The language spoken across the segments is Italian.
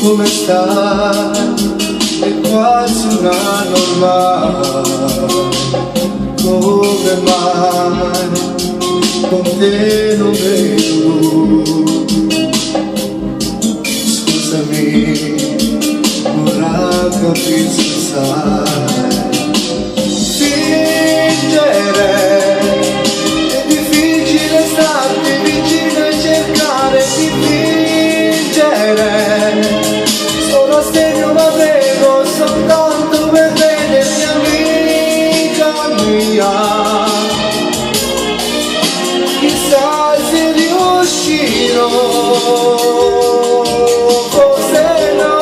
come stai? È quasi un anno ormai, come mai con te non vedo? Scusami, ora capisco, sai, fingere è difficile, starti vicino e cercare di fingere. Sono astemio ma prego soltanto per vedermi, amica mia. Chissà se riuscirò, forse no,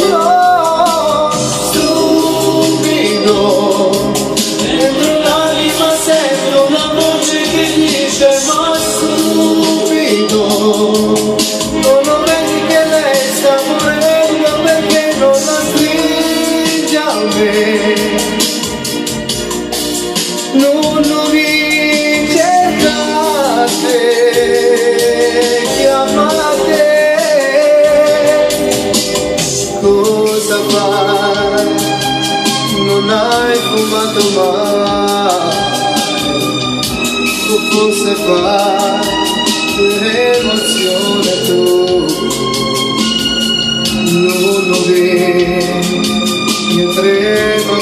no. Stupido, dentro l'anima sento una voce che dice ma stupido, non lo vedi che lei sta morendo perché non la stringe a me. Non mi cercate, chiamate, cosa fai? Non hai fumato mai, o forse fai per emozione tu. Non lo vedi, mi prego,